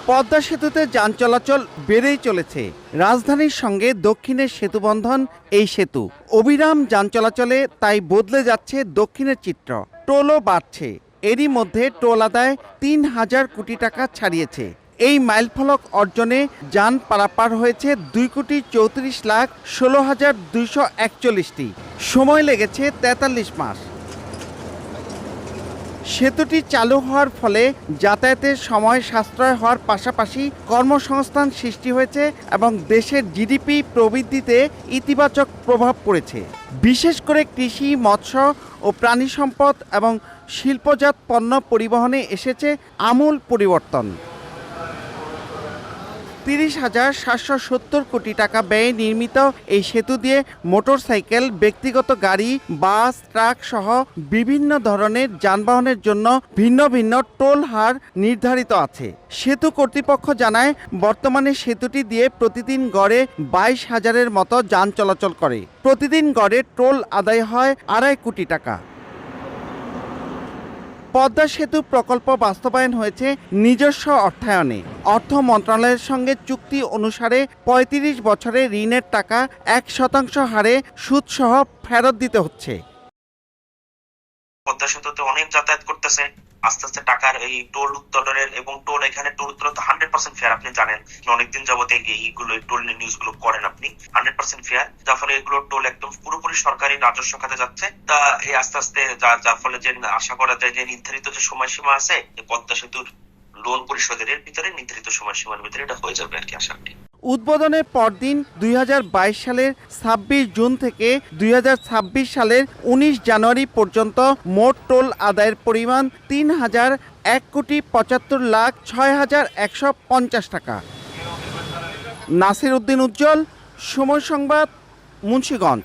পদ্মা সেতুতে যান চলাচল বেড়েই চলেছে। রাজধানীর সঙ্গে দক্ষিণের সেতুবন্ধন এই সেতু। অবিরাম যান চলাচলে তাই বদলে যাচ্ছে দক্ষিণের চিত্র। টোলও বাড়ছে। এরই মধ্যে টোল আদায় ৩,০০০ কোটি টাকা ছাড়িয়েছে। এই মাইলফলক অর্জনে যান পারাপার হয়েছে ২,৩৬,১৬,২৪১টি। সময় লেগেছে ৪৩ মাস। সেতুটি চালু হওয়ার ফলে যাতায়াতের সময় সাশ্রয় হওয়ার পাশাপাশি কর্মসংস্থান সৃষ্টি হয়েছে এবং দেশের জিডিপি প্রবৃদ্ধিতে ইতিবাচক প্রভাব পড়েছে। বিশেষ করে কৃষি, মৎস্য ও প্রাণী সম্পদ এবং শিল্পজাত পণ্য পরিবহনে এসেছে আমূল পরিবর্তন। ৩০,৭৭০ কোটি টাকা ব্যয়ে নির্মিত এই সেতু দিয়ে মোটরসাইকেল, ব্যক্তিগত গাড়ি, বাস, ট্রাক সহ বিভিন্ন ধরনের যানবাহনের জন্য ভিন্ন ভিন্ন টোল হার নির্ধারিত আছে। সেতু কর্তৃপক্ষ জানায়, বর্তমানে সেতুটি দিয়ে প্রতিদিন গড়ে ২২,০০০-এর মতো যান চলাচল করে। প্রতিদিন গড়ে টোল আদায় হয় ২.৫ কোটি টাকা। পদ্মা সেতু প্রকল্প বাস্তবায়ন হয়েছে নিজস্ব অর্থায়নে। অর্থ মন্ত্রণালয়ের সঙ্গে চুক্তি অনুসারে ৩৫ বছরে ঋণের টাকা ১% হারে সুদসহ ফেরত দিতে হচ্ছে। পদ্মা সেতুতে অনেক যাতায়াত করতেছে, আস্তে আস্তে টাকার এই টোল উত্তোলনের এবং টোল এখানে টোল উত্তোলন 100% ফেয়ার। আপনি জানেন অনেকদিন যাবত এইগুলো টোল নিউজ গুলো করেন আপনি, 100% ফেয়ার, যার ফলে এগুলো টোল একদম পুরোপুরি সরকারি রাজস্ব খাতে যাচ্ছে। তা এই আস্তে আস্তে যার ফলে যে আশা করা যায় যে নির্ধারিত যে সময়সীমা আছে পদ্মা সেতুর লোন পরিশোধের ভিতরে নির্ধারিত সময়সীমার ভিতরে এটা হয়ে যাবে আর কি আশা করি। উদ্বোধনের পরদিন ২০২২ সালের ২৬ জুন থেকে ২০২৬ সালের ১৯ জানুয়ারি পর্যন্ত মোট টোল আদায়ের পরিমাণ ৩,১৭,৬,১৫০ টাকা। নাসির উদ্দিন উজ্জ্বল, সময় সংবাদ, মুন্সিগঞ্জ।